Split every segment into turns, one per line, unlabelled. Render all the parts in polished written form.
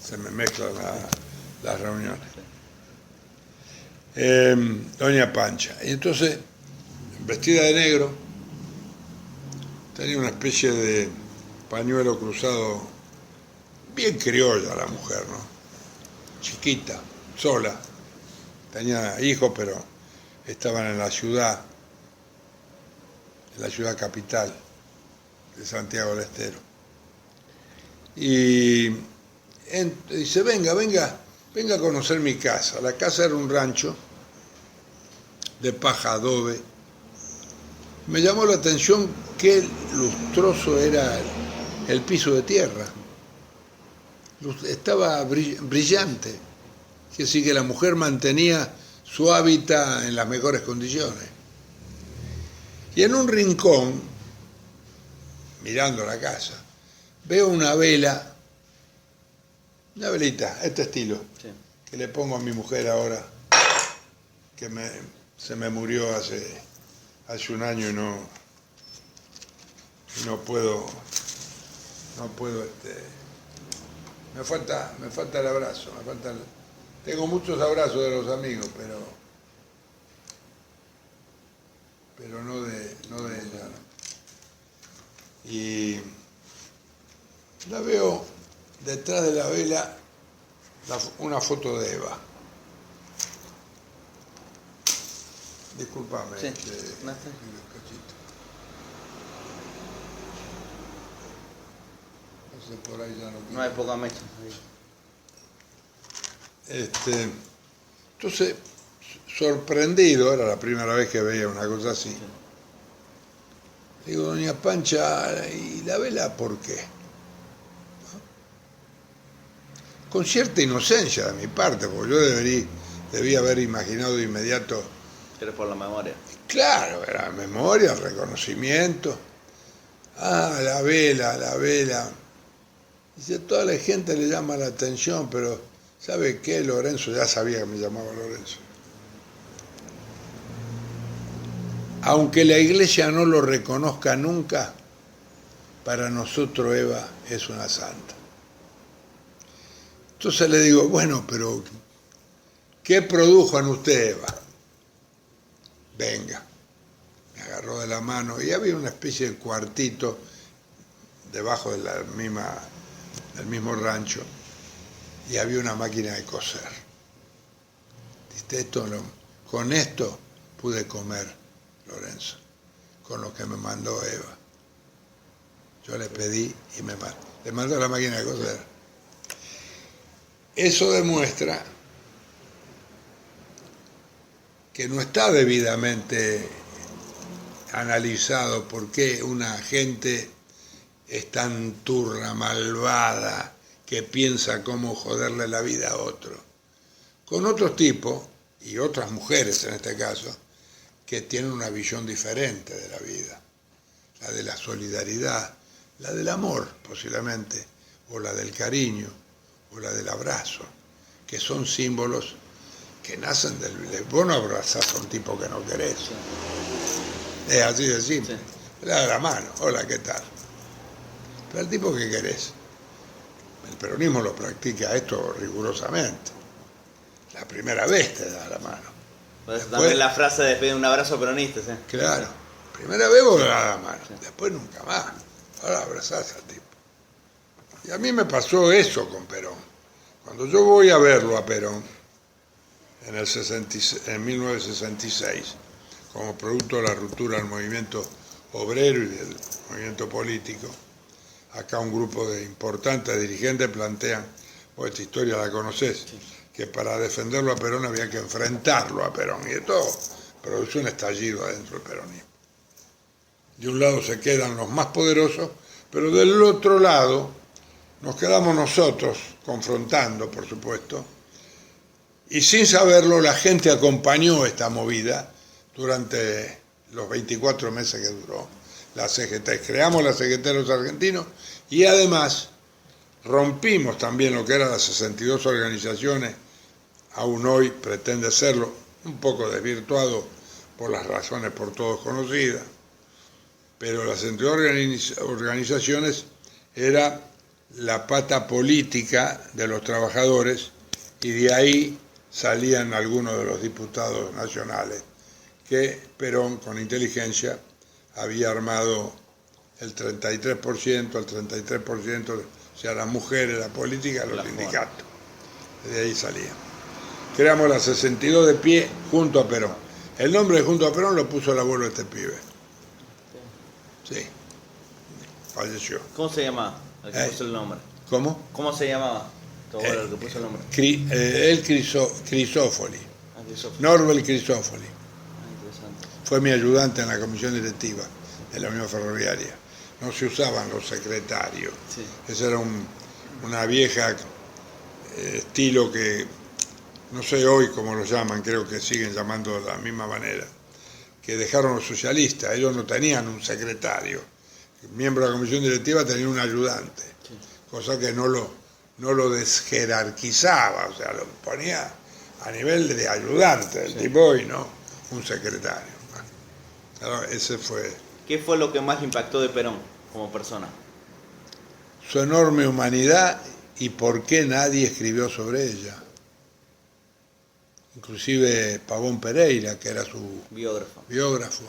se me mezclan las reuniones. Doña Pancha. Y entonces, vestida de negro, tenía una especie de pañuelo cruzado, bien criolla la mujer, ¿no? Chiquita, sola. Tenía hijos, pero estaban en la ciudad capital de Santiago del Estero. Y dice, venga a conocer mi casa. La casa era un rancho de paja, adobe. Me llamó la atención qué lustroso era el piso de tierra. Estaba brillante. Quiere decir que la mujer mantenía su hábitat en las mejores condiciones. Y en un rincón, mirando la casa, veo una velita, este estilo, sí, que le pongo a mi mujer ahora, que se me murió hace un año y no puedo, me falta el abrazo, tengo muchos abrazos de los amigos, pero no de ella. Y la veo detrás de la vela una foto de Eva. Disculpame,
sí,
no sé, por ahí ya
no hay poca mecha.
Entonces, sorprendido, era la primera vez que veía una cosa así. Sí. Digo, doña Pancha, ¿y la vela por qué? ¿No? Con cierta inocencia de mi parte, porque yo debía haber imaginado de inmediato.
¿Pero por la memoria?
Claro, era memoria, reconocimiento. Ah, la vela. Dice, toda la gente le llama la atención, pero ¿sabe qué? Lorenzo ya sabía que me llamaba Lorenzo. Aunque la iglesia no lo reconozca nunca, para nosotros Eva es una santa. Entonces le digo, bueno, pero ¿qué produjo en usted Eva? Venga. Me agarró de la mano y había una especie de cuartito debajo de del mismo rancho y había una máquina de coser. Dice, con esto pude comer, Lorenzo, con lo que me mandó Eva. Yo le pedí y le mandó la máquina de coser. Eso demuestra que no está debidamente analizado por qué una gente es tan turra, malvada, que piensa cómo joderle la vida a otro. Con otros tipos, y otras mujeres en este caso, que tienen una visión diferente de la vida. La de la solidaridad, la del amor, posiblemente, o la del cariño, o la del abrazo, que son símbolos que nacen del... Vos no abrazás a un tipo que no querés. Es así de simple. Sí. Le da la mano, hola, ¿qué tal? Pero el tipo que querés. El peronismo lo practica esto rigurosamente. La primera vez te da la mano.
Pues después, también la frase de pedir un abrazo peronista, ¿sí?
Claro. Primera vez vos le das la mano. Sí. Después nunca más. Ahora abrazás al tipo. Y a mí me pasó eso con Perón. Cuando yo voy a verlo a Perón, en 1966, como producto de la ruptura del movimiento obrero y del movimiento político, acá un grupo de importantes dirigentes plantean, vos esta historia la conocés, sí, que para defenderlo a Perón había que enfrentarlo a Perón, y de todo produce un estallido adentro del peronismo. De un lado se quedan los más poderosos, pero del otro lado nos quedamos nosotros confrontando, por supuesto, y sin saberlo la gente acompañó esta movida durante los 24 meses que duró la CGT. Creamos la CGT de los argentinos y además rompimos también lo que eran las 62 organizaciones, aún hoy pretende serlo, un poco desvirtuado por las razones por todos conocidas, pero las 62 organizaciones era la pata política de los trabajadores, y de ahí salían algunos de los diputados nacionales que Perón, con inteligencia, había armado el 33%, o sea, las mujeres, la política, los sindicatos. De ahí salían. Creamos la 62 de pie junto a Perón. El nombre de Junto a Perón lo puso el abuelo de este pibe. Sí. Falleció.
¿Cómo se llamaba el que puso el nombre?
¿Cómo?
¿Cómo se llamaba tu abuelo el que puso el nombre?
Crisófoli.
Crisófoli.
Norbert Crisófoli.
Interesante.
Fue mi ayudante en la comisión directiva de la Unión Ferroviaria. No se usaban los secretarios.
Sí.
Esa era una vieja estilo que, no sé hoy cómo lo llaman, creo que siguen llamando de la misma manera, que dejaron los socialistas. Ellos no tenían un secretario. El miembro de la comisión directiva tenía un ayudante, sí, cosa que no lo desjerarquizaba, o sea, lo ponía a nivel de ayudante, el sí, tipo, y no un secretario. Claro, ese fue.
¿Qué fue lo que más impactó de Perón como persona?
Su enorme humanidad y por qué nadie escribió sobre ella. Inclusive Pavón Pereira, que era su biógrafo,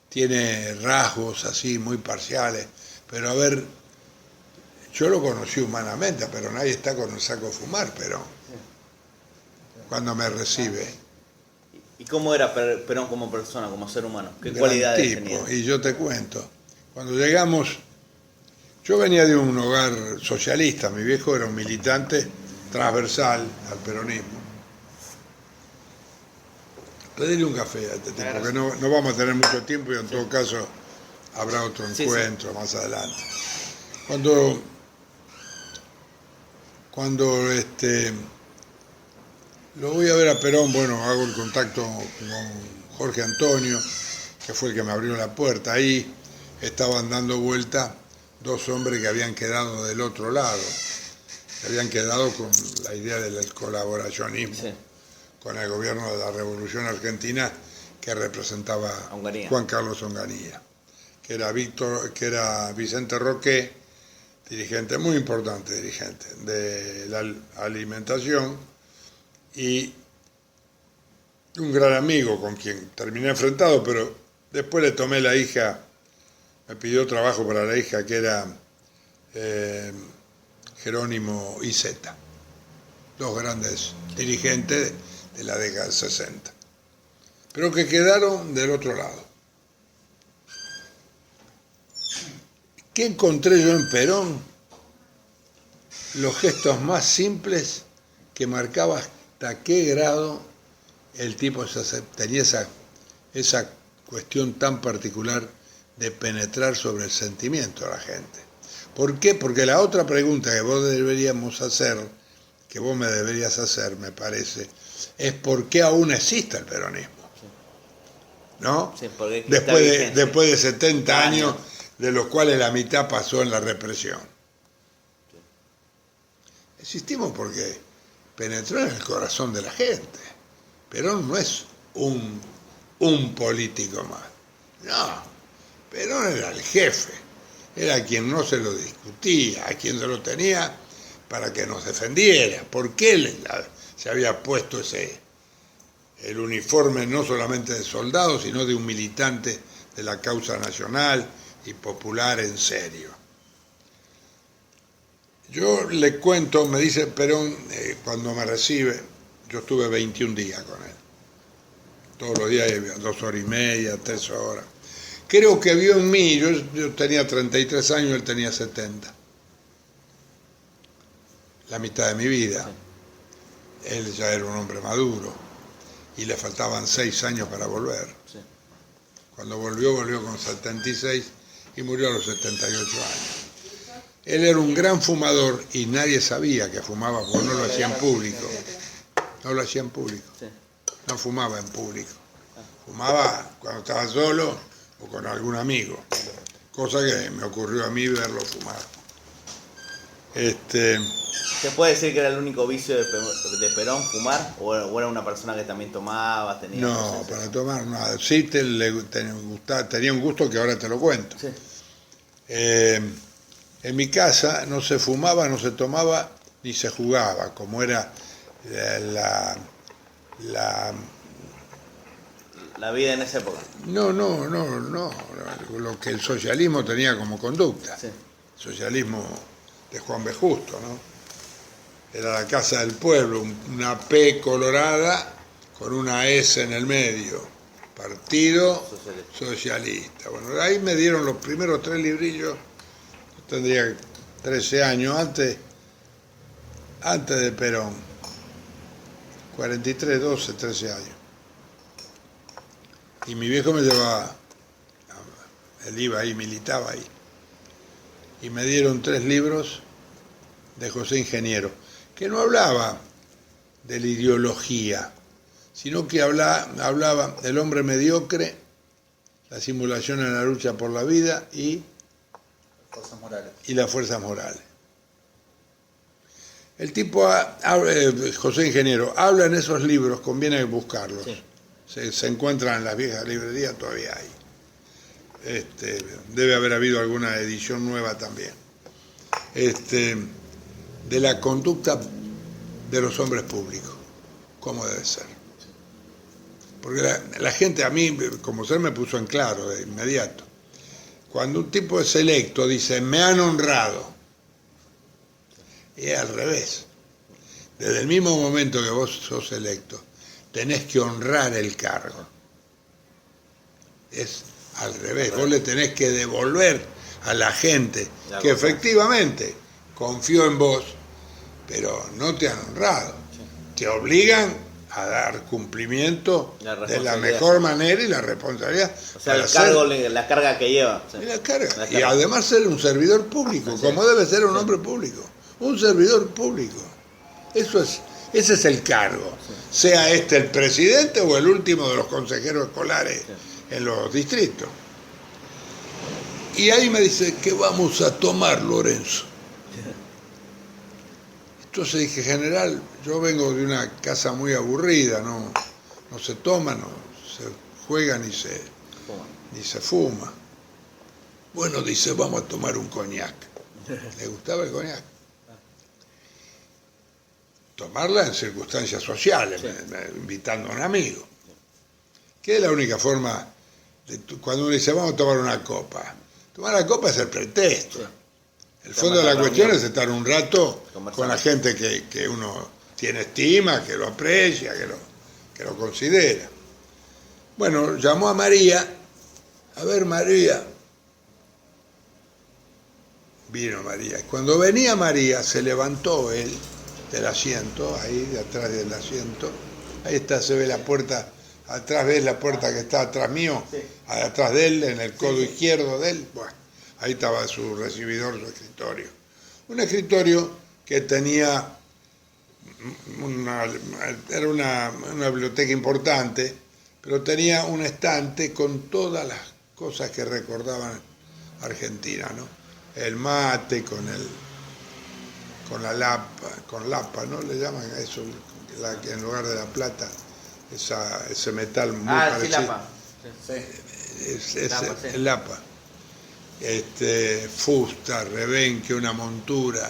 tiene rasgos así muy parciales, pero a ver, yo lo conocí humanamente, pero nadie está con el saco de fumar, pero cuando me recibe.
¿Y cómo era Perón como persona, como ser humano? ¿Qué cualidades tenía?
Y yo te cuento, cuando llegamos, yo venía de un hogar socialista, mi viejo era un militante transversal al peronismo. Pedile un café a este tipo, porque no vamos a tener mucho tiempo y en todo caso habrá otro encuentro más adelante. Cuando lo voy a ver a Perón, bueno, hago el contacto con Jorge Antonio, que fue el que me abrió la puerta. Ahí estaban dando vuelta dos hombres que habían quedado del otro lado, que habían quedado con la idea del colaboracionismo, sí, con el gobierno de la Revolución Argentina, que representaba Juan Carlos Onganía, que era Vicente Roque, dirigente, muy importante dirigente de la alimentación, y un gran amigo con quien terminé enfrentado, pero después le tomé la hija, me pidió trabajo para la hija, que era Jerónimo Iceta, dos grandes dirigentes de la década del 60, pero que quedaron del otro lado. ¿Qué encontré yo en Perón? Los gestos más simples que marcaba hasta qué grado el tipo tenía esa cuestión tan particular de penetrar sobre el sentimiento de la gente. ¿Por qué? Porque la otra pregunta que vos deberíamos hacer, que vos me deberías hacer, me parece, es ¿por qué aún existe el peronismo? ¿No?
Sí,
después de 70 años, de los cuales la mitad pasó en la represión. Existimos porque penetró en el corazón de la gente. Perón no es un político más. No, Perón era el jefe, era quien no se lo discutía, a quien se lo tenía para que nos defendiera. ¿Por qué se había puesto el uniforme no solamente de soldado, sino de un militante de la causa nacional y popular en serio? Yo le cuento, me dice Perón, cuando me recibe, yo estuve 21 días con él. Todos los días, 2 horas y media, 3 horas. Creo que vio en mí, yo tenía 33 años, él tenía 70. La mitad de mi vida. Él ya era un hombre maduro y le faltaban 6 años para volver.
Sí.
Cuando volvió con 76 y murió a los 78 años. Él era un gran fumador y nadie sabía que fumaba porque no lo hacía en público. No lo hacía en público. No fumaba en público. Fumaba cuando estaba solo o con algún amigo. Cosa que me ocurrió a mí verlo fumar.
¿Se puede decir que era el único vicio de Perón, fumar? ¿O era una persona que también tomaba?
No, para tomar nada. Sí tenía un gusto que ahora te lo cuento. Sí. En mi casa no se fumaba, no se tomaba ni se jugaba, como era la, la
La vida en esa época.
no, lo que el socialismo tenía como conducta.
Sí.
Socialismo de Juan B. Justo, ¿no? Era la casa del pueblo, una P colorada con una S en el medio. Partido Socialista. Bueno, ahí me dieron los primeros 3 librillos, yo tendría 13 años, antes de Perón. 43, 12, 13 años. Y mi viejo me llevaba, él iba ahí, militaba ahí. Y me dieron 3 libros de José Ingeniero, que no hablaba de la ideología, sino que hablaba del hombre mediocre, la simulación en la lucha por la vida y las fuerzas morales. El tipo, José Ingeniero, habla en esos libros, conviene buscarlos. Sí. Se encuentran en las viejas librerías, todavía hay. Debe haber habido alguna edición nueva también. De la conducta de los hombres públicos, cómo debe ser. Porque la gente, a mí, como ser, me puso en claro de inmediato. Cuando un tipo es electo, dice, me han honrado. Y es al revés. Desde el mismo momento que vos sos electo, tenés que honrar el cargo. Es al revés. Vos le tenés que devolver a la gente que efectivamente confió en vos, pero no te han honrado. Te obligan a dar cumplimiento de la mejor manera y la responsabilidad.
O sea, el cargo, la carga que lleva.
Y la carga. Y además ser un servidor público, como debe ser un hombre público. Un servidor público. Ese es el cargo. Sea este el presidente o el último de los consejeros escolares en los distritos. Y ahí me dice, ¿qué vamos a tomar, Lorenzo? Entonces dije, general, yo vengo de una casa muy aburrida, no se toma, no se juega ni se fuma. Bueno, dice, vamos a tomar un coñac. ¿Le gustaba el coñac? Tomarla en circunstancias sociales, invitando a un amigo. Que es la única forma, cuando uno dice, vamos a tomar una copa. Tomar la copa es el pretexto. El fondo de la cuestión es estar un rato con la gente que uno tiene estima, que lo aprecia, que lo considera. Bueno, llamó a María. A ver, María. Vino María. Cuando venía María, se levantó él del asiento, ahí de atrás del asiento. Ahí está, se ve la puerta. Atrás ves la puerta que está atrás mío, atrás de él, en el codo izquierdo de él. Bueno, ahí estaba su recibidor, su escritorio. Un escritorio que tenía era una biblioteca importante, pero tenía un estante con todas las cosas que recordaban Argentina, ¿no? El mate con la lapa, ¿no? Le llaman a eso, que en lugar de la plata, ese metal muy parecido.
Lapa.
El lapa. Fusta, rebenque, una montura,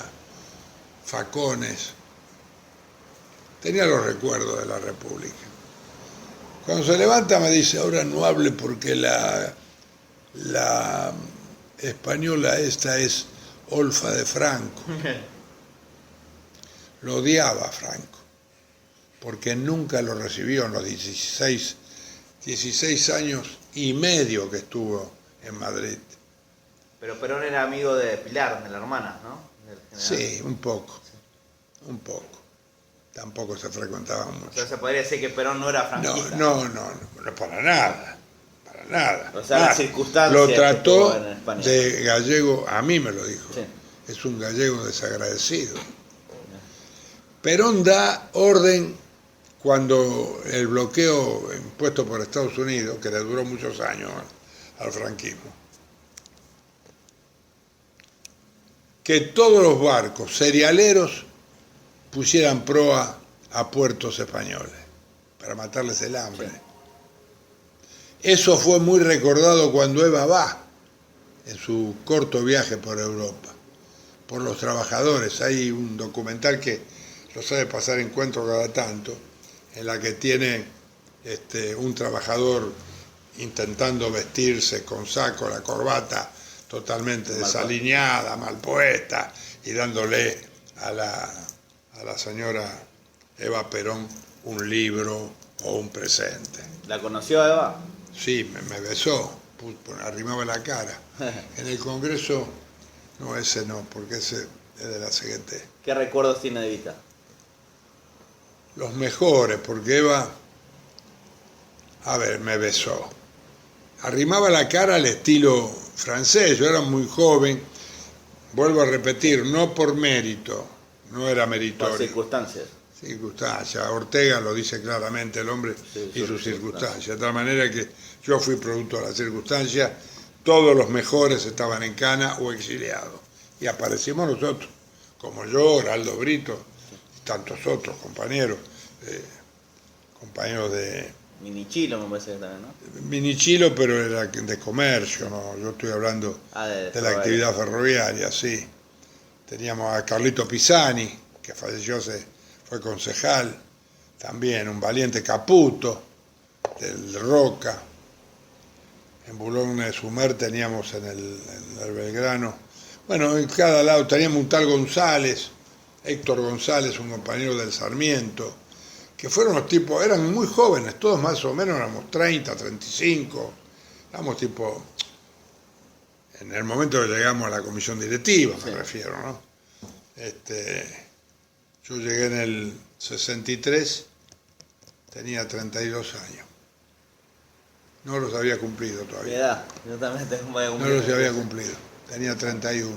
facones. Tenía los recuerdos de la República. Cuando se levanta me dice, ahora no hable porque la española esta es Olfa de Franco. Lo odiaba a Franco, porque nunca lo recibió en los 16 años y medio que estuvo en Madrid.
Pero Perón era amigo de Pilar, de la hermana, ¿no?
Sí, un poco. Tampoco se frecuentaban mucho.
Entonces se podría decir que Perón no era franquista.
No, para nada.
O sea, las circunstancias
lo trató
en España.
De gallego, a mí me lo dijo.
Sí.
Es un gallego desagradecido. Perón da orden cuando el bloqueo impuesto por Estados Unidos, que le duró muchos años al franquismo, que todos los barcos cerealeros pusieran proa a puertos españoles para matarles el hambre. Sí. Eso fue muy recordado cuando Eva va en su corto viaje por Europa. por los trabajadores. Hay un documental que lo sabe pasar Encuentro cada tanto, en la que tiene un trabajador intentando vestirse con saco, la corbata totalmente desalineada, mal puesta, y dándole a la señora Eva Perón un libro o un presente.
¿La conoció Eva?
Sí, me besó, arrimaba la cara. En el Congreso, no, ese no, porque ese es de la CGT.
¿Qué recuerdos tiene de Evita?
Los mejores, porque Eva, a ver, me besó. Arrimaba la cara al estilo francés, yo era muy joven, vuelvo a repetir, no por mérito, no era meritorio.
Por circunstancias.
Circunstancias, Ortega lo dice claramente, el hombre
Sí,
y sus circunstancias, de tal manera que yo fui producto de las circunstancias, todos los mejores estaban en cana o exiliados, y aparecimos nosotros, como yo, Oraldo Brito, y tantos otros compañeros, compañeros de
Minichilo me parece que también, ¿no?
Minichilo, pero era de comercio, ¿no? Yo estoy hablando de la actividad ferroviaria, sí. Teníamos a Carlito Pisani, que falleció, fue concejal, también un valiente Caputo, del Roca. En Boulogne-sur-Mer teníamos en el Belgrano. Bueno, en cada lado teníamos un tal González, Héctor González, un compañero del Sarmiento, que fueron los tipos, eran muy jóvenes, todos más o menos éramos 30, 35, éramos tipo, en el momento que llegamos a la comisión directiva, me refiero, ¿no? Yo llegué en el 63, tenía 32 años. No los había cumplido todavía.
¿Qué edad? Yo también tengo más de
No los había cumplido, tenía 31.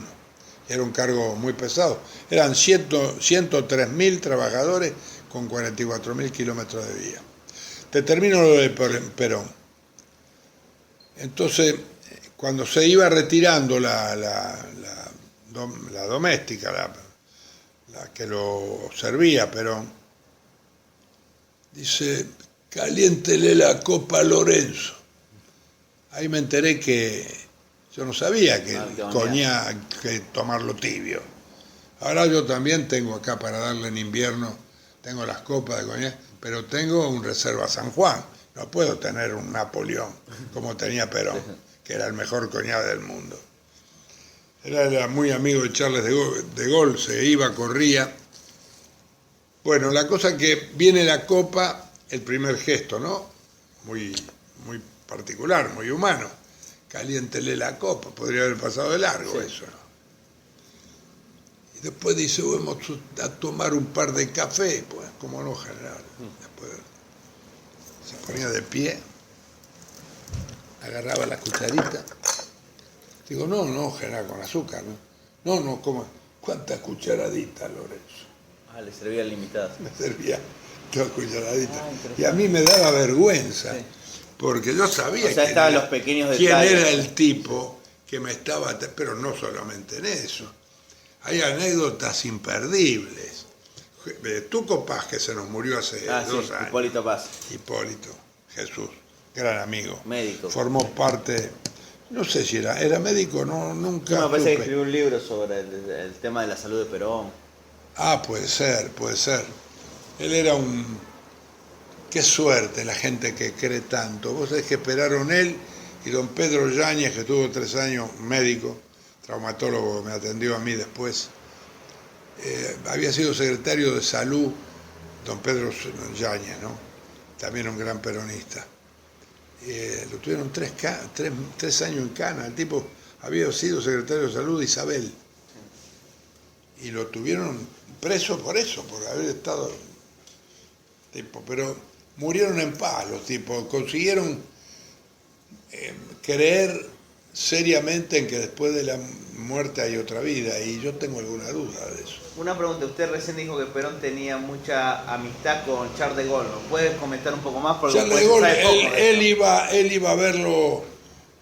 Era un cargo muy pesado. Eran 103.000 trabajadores con 44.000 kilómetros de vía. Te termino lo de Perón. Entonces, cuando se iba retirando la doméstica, la que lo servía Perón, dice, caliéntele la copa a Lorenzo. Ahí me enteré que yo no sabía que coñac, que tomarlo tibio. Ahora yo también tengo acá para darle en invierno, tengo las copas de coñac, pero tengo un Reserva San Juan. No puedo tener un Napoleón como tenía Perón, que era el mejor coñac del mundo. Era muy amigo de Charles de Gaulle, se iba, corría. Bueno, la cosa que viene la copa, el primer gesto, ¿no? Muy particular, muy humano. Caliéntele la copa, podría haber pasado de largo eso, ¿no? Y después dice, vamos a tomar un par de café, pues, como no, general. Después se ponía de pie, agarraba la cucharita. Digo, no, general, con azúcar, ¿no? No, ¿cómo? ¿Cuántas cucharaditas, Lorenzo?
Ah, le servía limitadas.
Me servía 2 cucharaditas. Y a mí me daba vergüenza, porque yo sabía
estaban los pequeños
quién
detalles.
era el tipo que me estaba... Pero no solamente en eso. Hay anécdotas imperdibles. Tuco Paz, que se nos murió hace 2 años.
Hipólito Paz.
Hipólito, Jesús, gran amigo.
Médico.
Formó parte... No sé si era médico, no, nunca.
Me parece que escribió un libro sobre el tema de la salud de Perón.
Ah, puede ser. Él era Qué suerte la gente que cree tanto. Vos sabés que esperaron él y don Pedro Yáñez, que tuvo 3 años médico, traumatólogo, me atendió a mí después. Había sido secretario de salud, don Pedro Yáñez, ¿no? También un gran peronista. Lo tuvieron 3 años en cana. El tipo había sido secretario de salud de Isabel. Y lo tuvieron preso por eso, por haber estado... pero murieron en paz los tipos. Consiguieron creer seriamente en que después de la muerte hay otra vida. Y yo tengo alguna duda de eso.
Una pregunta, usted recién dijo que Perón tenía mucha amistad con Charles de Gaulle. ¿Nos puede comentar un poco más? Porque
Charles de Gaulle, él iba a verlo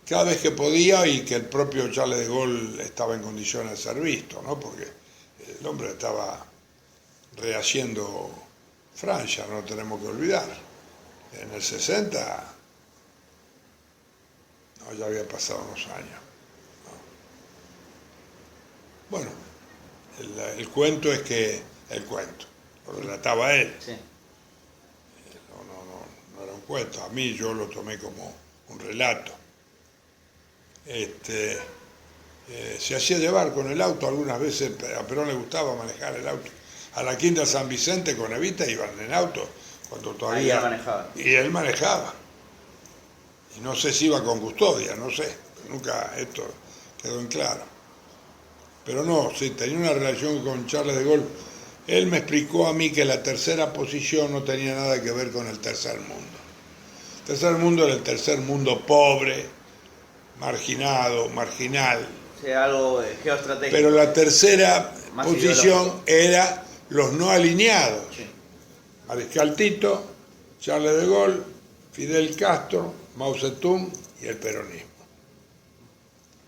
cada vez que podía, y que el propio Charles de Gaulle estaba en condiciones de ser visto, ¿no? Porque el hombre estaba rehaciendo Francia, no tenemos que olvidar. En el 60, ya había pasado unos años, ¿no? Bueno, El cuento es que, el cuento, lo relataba él,
Sí.
no era un cuento, a mí yo lo tomé como un relato. Se hacía llevar con el auto, algunas veces a Perón le gustaba manejar el auto. A la Quinta San Vicente con Evita iban en auto, cuando todavía...
Ahí él manejaba.
Y él manejaba. Y no sé si iba con custodia, no sé, nunca esto quedó en claro. Pero no, sí, tenía una relación con Charles de Gaulle. Él me explicó a mí que la tercera posición no tenía nada que ver con el tercer mundo. El tercer mundo era el tercer mundo pobre, marginado, marginal.
Sí, algo geoestratégico.
Pero la tercera
Más
posición
ideológico.
era los no alineados.
Sí.
Mariscal Tito, Charles de Gaulle, Fidel Castro, Mao Zedong y el peronismo.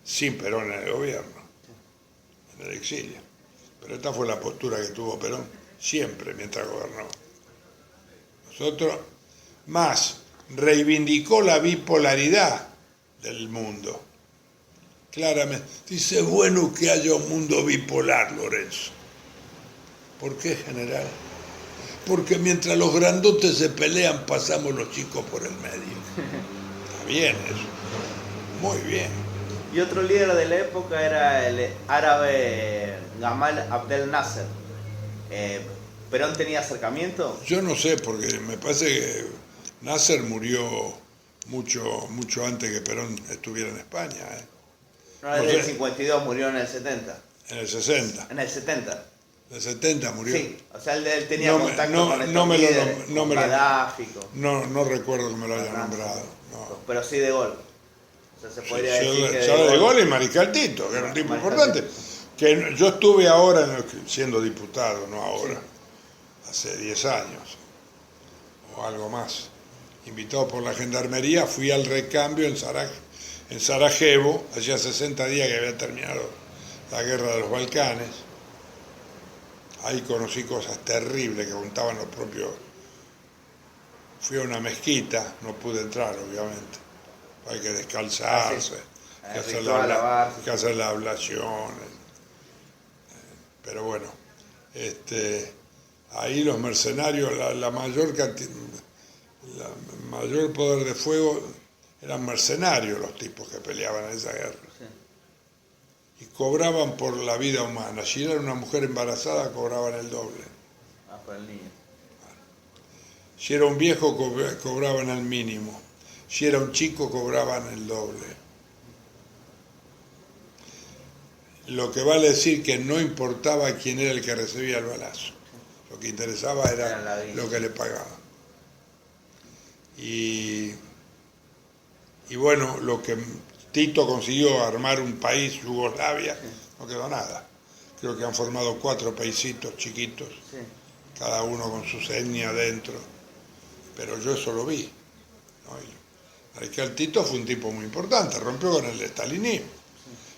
Sin Perón en el gobierno, en el exilio. Pero esta fue la postura que tuvo Perón siempre mientras gobernó. Nosotros, más, reivindicó la bipolaridad del mundo. Claramente, dice, bueno que haya un mundo bipolar, Lorenzo. ¿Por qué, general? Porque mientras los grandotes se pelean, pasamos los chicos por el medio. Está bien eso, muy bien.
Y otro líder de la época era el árabe Gamal Abdel Nasser. ¿Perón tenía acercamiento?
Yo no sé, porque me parece que Nasser murió mucho antes que Perón estuviera en España.
No, él en el 52, murió en el 70.
En el 60.
En el 70.
En el 70 murió.
Sí, o sea, él tenía contacto con estos líderes, con Gaddafi,
no recuerdo que me lo haya nombrado. No.
pero sí de Gaulle. O sea, se podría
Sí,
decir que
Charles de Gaulle y Mariscal Tito, que era un tipo importante. Que yo estuve ahora, siendo diputado, no ahora, hace 10 años o algo más, invitado por la Gendarmería, fui al recambio en Sarajevo, hacía 60 días que había terminado la guerra de los Balcanes. Ahí conocí cosas terribles que contaban los propios. Fui a una mezquita, no pude entrar, obviamente. Hay que descalzarse, hay que hacer la ablación. Pero bueno, ahí los mercenarios, la mayor poder de fuego eran mercenarios los tipos que peleaban en esa guerra.
Sí.
Y cobraban por la vida humana. Si era una mujer embarazada, cobraban el doble.
Ah, por el niño.
Si era un viejo, cobraban el mínimo. Si era un chico, cobraban el doble. Lo que vale decir que no importaba quién era el que recibía el balazo. Lo que interesaba era lo que le pagaban. Y bueno, lo que Tito consiguió armar un país, Yugoslavia, no quedó nada. Creo que han formado 4 paisitos chiquitos,
Sí.
cada uno con su etnia adentro. Pero yo eso lo vi, ¿no? Mariscal Tito fue un tipo muy importante, rompió con el estalinismo.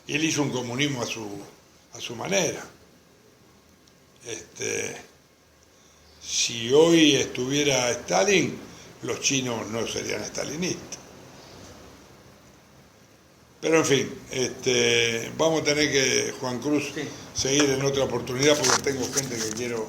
Y él hizo un comunismo a su manera. Si hoy estuviera Stalin, los chinos no serían estalinistas. Pero en fin, vamos a tener que, Juan Cruz,
Sí.
seguir en otra oportunidad porque tengo gente que quiero